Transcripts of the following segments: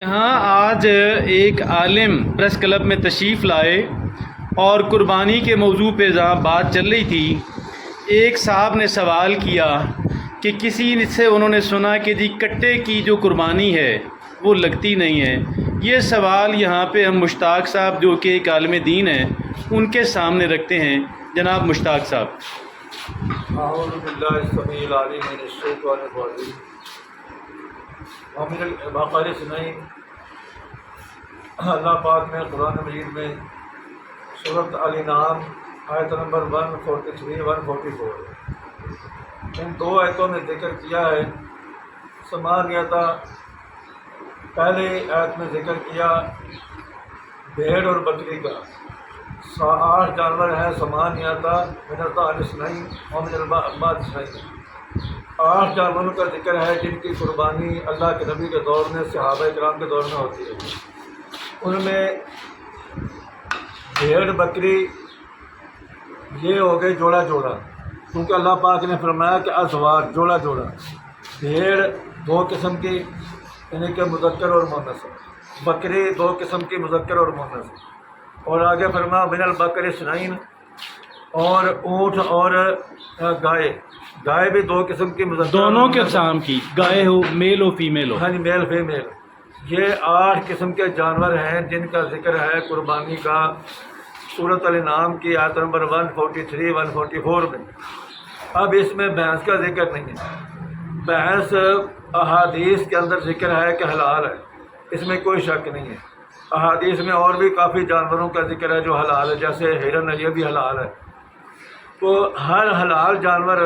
یہاں آج ایک عالم پریس کلب میں تشریف لائے اور قربانی کے موضوع پہ جہاں بات چل رہی تھی، ایک صاحب نے سوال کیا کہ کسی سے انہوں نے سنا کہ جی کٹے کی جو قربانی ہے وہ لگتی نہیں ہے۔ یہ سوال یہاں پہ ہم مشتاق صاحب جو کہ ایک عالم دین ہیں ان کے سامنے رکھتے ہیں۔ جناب مشتاق صاحب۔ اعوذ باللہ السمیع العلیم من الشیطان الرجیم ومن البقرہ سنائیں۔ اللہ پاک نے قرآن مجید میں سورۃ الانعام آیت نمبر 143 144 ان دو آیتوں میں ذکر کیا ہے۔ سمانیتا پہلے آیت میں ذکر کیا بھیڑ اور بکری کا، 8 جانور ہیں سمانیتا من الضأن اثنین ومن المعز اثنین۔ 8 جانوروں کا ذکر ہے جن کی قربانی اللہ کے نبی کے دور میں، صحابہ کرام کے دور میں ہوتی ہے۔ ان میں بھیڑ بکری یہ ہو گئے جوڑا جوڑا، کیونکہ اللہ پاک نے فرمایا کہ ازواج جوڑا جوڑا۔ بھیڑ 2 قسم کی یعنی کہ مذکر اور مؤنث، بکری 2 قسم کی مذکر اور مؤنث، اور آگے فرمایا من البقر اثنین، اور اونٹ اور گائے بھی 2 قسم کی مذکر، دونوں کے اقسام کی، گائے ہو میل ہو فیمیل ہو، ہاں جی میل فیمیل۔ یہ 8 قسم کے جانور ہیں جن کا ذکر ہے قربانی کا سورۃ الانعام کی آیت نمبر 143 144 میں۔ اب اس میں بھینس کا ذکر نہیں ہے۔ بھینس احادیث کے اندر ذکر ہے کہ حلال ہے، اس میں کوئی شک نہیں ہے۔ احادیث میں اور بھی کافی جانوروں کا ذکر ہے جو حلال ہے، جیسے ہرن ہے، یہ بھی حلال ہے۔ تو ہر حلال جانور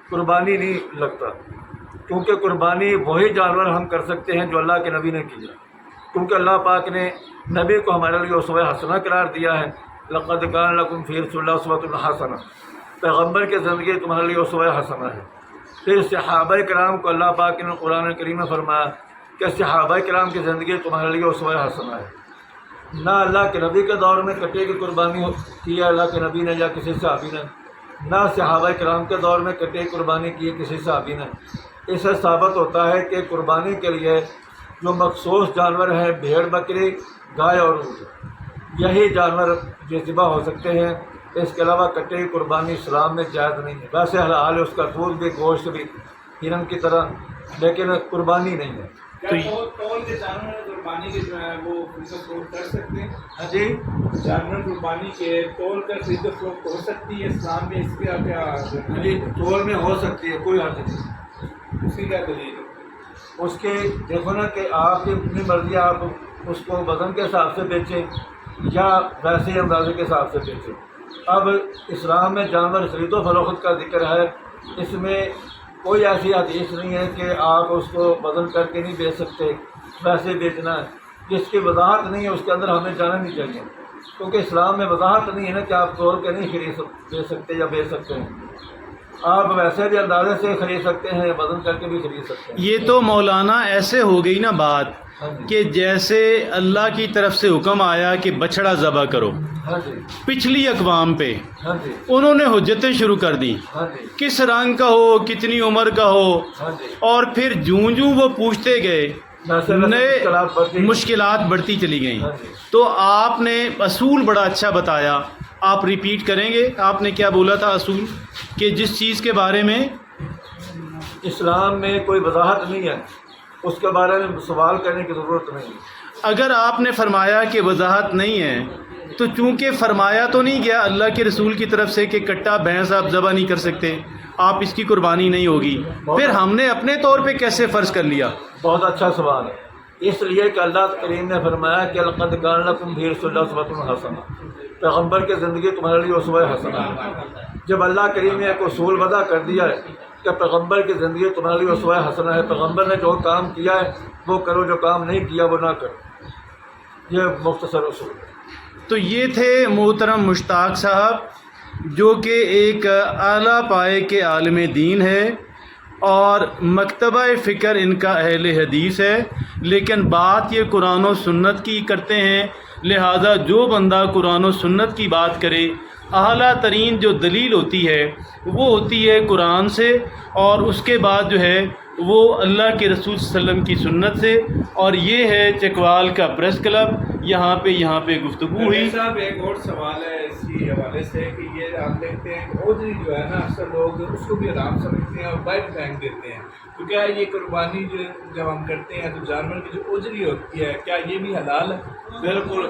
قربانی نہیں لگتا، کیونکہ قربانی وہی جانور ہم کر سکتے ہیں جو اللہ کے نبی نے کیا، کیونکہ اللہ پاک نے نبی کو ہمارے لیے اسوہ حسنہ قرار دیا ہے۔ لقد کان لکم فی رسول اللہ اسوۃ حسنہ، پیغمبر کی زندگی تمہارے لیے اسوہ حسنہ ہے۔ پھر صحابہ کرام کو اللہ پاک نے قرآن کریم میں فرمایا کہ صحابہ کرام کی زندگی تمہارے لیے اسوہ حسنہ ہے۔ نہ اللہ کے نبی کے دور میں کٹے کی قربانی کی ہے اللہ کے نبی نے یا کسی صحابی نے، نہ صحابہ کرام کے دور میں کٹے قربانی کی ہے کسی صحابی نے۔ اس سے ثابت ہوتا ہے کہ قربانی کے لیے جو مخصوص جانور ہیں بھیڑ بکری گائے اور اونٹ، یہی جانور ذبح ہو سکتے ہیں۔ اس کے علاوہ کٹے کی قربانی اسلام میں جائز نہیں ہے۔ ویسے حلال ہے، اس کا دودھ بھی گوشت بھی ہرن کی طرح، لیکن قربانی نہیں ہے۔ تول کے جانور قربانی کے جو ہے وہ خرید کر سکتے ہیں؟ ہاں جی، جانور قربانی کے تول کر خرید و فروخت ہو سکتی ہے اسلام میں؟ اس کا کیا جی تول میں ہو سکتی ہے، کوئی حرج نہیں۔ اس کی کیا دلیل ہے؟ اس کے دیکھو نا کہ آپ کی اپنی مرضی، آپ اس کو وزن کے حساب سے بیچیں یا ویسے ہی اندازے کے حساب سے بیچیں۔ اب اسلام میں جانور خرید و فروخت کا ذکر ہے، اس میں کوئی ایسی حدیث نہیں ہے کہ آپ اس کو وزن کر کے نہیں بیچ سکتے، ویسے بیچنا ہے۔ جس کی وضاحت نہیں ہے اس کے اندر ہمیں جانا نہیں چاہیے، کیونکہ اسلام میں وضاحت نہیں ہے نا کہ آپ توڑ کے نہیں بیچ سکتے یا بیچ سکتے ہیں۔ آپ ویسے بھی اندازے سے خرید سکتے ہیں، وزن کر کے بھی خرید سکتے ہیں۔ یہ تو مولانا ایسے ہو گئی نا بات ہاں جی، کہ جیسے اللہ کی طرف سے حکم آیا کہ بچڑا ذبح کرو، ہاں جی، پچھلی اقوام پہ ہاں جی، انہوں نے حجتیں شروع کر دیں، ہاں جی، کس رنگ کا ہو، کتنی عمر کا ہو، ہاں جی، اور پھر جوں وہ پوچھتے گئے ویسے نئے مشکلات بڑھتی ہیں۔ مشکلات بڑھتی چلی گئیں۔ ہاں جی، تو آپ نے اصول بڑا اچھا بتایا، آپ ریپیٹ کریں گے؟ آپ نے کیا بولا تھا اصول؟ کہ جس چیز کے بارے میں اسلام میں کوئی وضاحت نہیں ہے اس کے بارے میں سوال کرنے کی ضرورت نہیں ہے۔ اگر آپ نے فرمایا کہ وضاحت نہیں ہے تو چونکہ فرمایا تو نہیں گیا اللہ کے رسول کی طرف سے کہ کٹا بھینس آپ ذبح نہیں کر سکتے، آپ اس کی قربانی نہیں ہوگی، پھر ہم نے اپنے طور پہ کیسے فرض کر لیا؟ بہت اچھا سوال ہے، اس لیے کہ اللہ کریم نے فرمایا کہ لقد کان لکم فی رسول اللہ اسوۃ حسنہ، پیغمبر کی زندگی تمہارے لیے اسوہ حسنہ ہے۔ جب اللہ کریم نے ایک اصول وضع کر دیا ہے کہ پیغمبر کی زندگی تمہارے لیے اسوہ حسنہ ہے، پیغمبر نے جو کام کیا ہے وہ کرو، جو کام نہیں کیا وہ نہ کرو، یہ مختصر اصول ہے۔ تو یہ تھے محترم مشتاق صاحب جو کہ ایک اعلیٰ پائے کے عالم دین ہے اور مکتبہ فکر ان کا اہل حدیث ہے، لیکن بات یہ قرآن و سنت کی کرتے ہیں، لہٰذا جو بندہ قرآن و سنت کی بات کرے اعلیٰ ترین جو دلیل ہوتی ہے وہ ہوتی ہے قرآن سے، اور اس کے بعد جو ہے وہ اللہ کے رسول صلی اللہ علیہ وسلم کی سنت سے. اور یہ ہے چکوال کا پریس کلب. یہاں پہ گفتگو ہوئی. صاحب ایک اور سوال ہے اسی حوالے سے کہ یہ آپ دیکھتے ہیں کہ اوجری جو ہے نا اکثر لوگ اس کو بھی حرام سمجھتے ہیں اور بائٹ پھینک دیتے ہیں. تو کیا یہ قربانی جب ہم کرتے ہیں تو جانور کی جو اوجری ہوتی ہے کیا یہ بھی حلال ہے؟ بالکل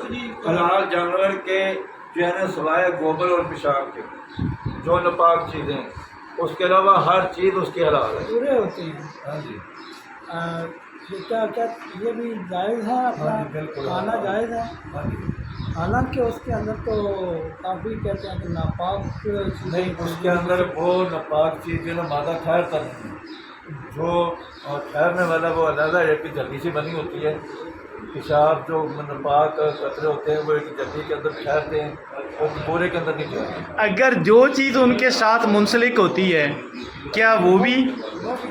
حلال. جانور کے جو ہے نا سوائے گوبر اور پیشاب کے جو ناپاک چیزیں ہیں اس کے علاوہ ہر چیز اس کی حلال ہے. پورے ہوتے ہیں. ہاں جی کیا یہ بھی جائز ہے ہاں جی بالکل کھانا جائز ہے؟ ہاں جی. حالانکہ اس کے اندر تو کافی کہتے ہیں کہ ناپاک نہیں اس کے اندر وہ ناپاک چیز جو نا مادہ ٹھہرتا نہیں ہے. جو ٹھہرنے والا وہ علیحدہ ایک جلدی سے بنی ہوتی ہے. پیشاب جو ناپاک قطرے ہوتے ہیں وہ ایک جلدی کے اندر ٹھہرتے ہیں وہ پورے کے اندر نہیں ٹھہرتے. اگر جو چیز ان کے ساتھ منسلک ہوتی ہے کیا وہ بھی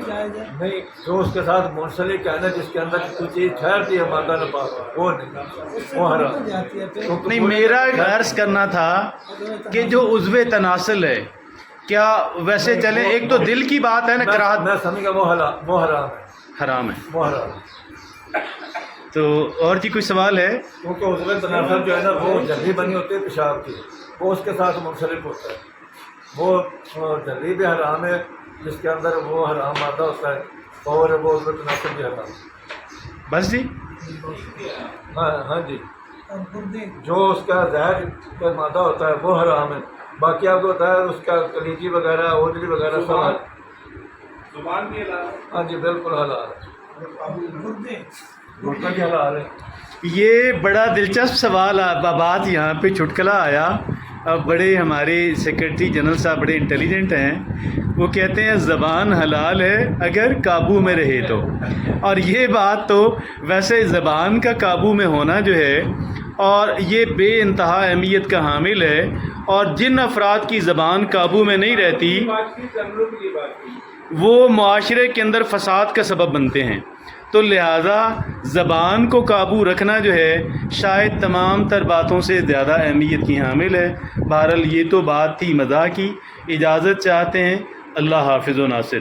جائز ہے؟ نہیں جو اس کے ساتھ منسلک ہے نا جس کے اندر کوئی چیز ٹھہرتی ہے مادہ ناپاک وہ نہیں وہ حرام. جاتی ہے پھر نہیں. میرا عرض کرنا تھا کہ جو عضو تناسل ہے کیا ویسے چلیں ایک تو دل کی بات ہے نا کراہت میں سمجھ گیا وہ حرام ہے. حرام ہے. وہ حرام ہے تو اور جی کوئی سوال ہے؟ کیونکہ عضو تناسل جو ہے نا وہ جلدی بنی ہوتی ہے پیشاب کی وہ اس کے ساتھ منسلک ہوتا ہے. وہ جلدی بھی حرام ہے جس کے اندر وہ حرام مادہ ہوتا ہے اور وہ عضو تناسل بھی حرام ہے. بس جی. ہاں جی. اور گردے جو اس کا زہر کا مادہ ہوتا ہے وہ حرام ہے. باقی آپ کو بتایا اس کا کلیجی وغیرہ اوجری وغیرہ سب حلال. زبان بھی حلال ہے. ہاں جی بالکل حلال ہے. گردے گٹکا بھی حلال ہے. یہ بڑا دلچسپ سوال بات یہاں پہ چھٹکلا آیا. اب بڑے ہمارے سیکرٹری جنرل صاحب بڑے انٹیلیجنٹ ہیں. وہ کہتے ہیں زبان حلال ہے اگر قابو میں رہے تو. اور یہ بات تو ویسے زبان کا قابو میں ہونا جو ہے اور یہ بے انتہا اہمیت کا حامل ہے. اور جن افراد کی زبان قابو میں نہیں رہتی بات کی جانوروں کی بات کی وہ معاشرے کے اندر فساد کا سبب بنتے ہیں. تو لہٰذا زبان کو قابو رکھنا جو ہے شاید تمام تر باتوں سے زیادہ اہمیت کی حامل ہے. بہرحال یہ تو بات تھی مزاح کی. اجازت چاہتے ہیں. اللہ حافظ و ناصر.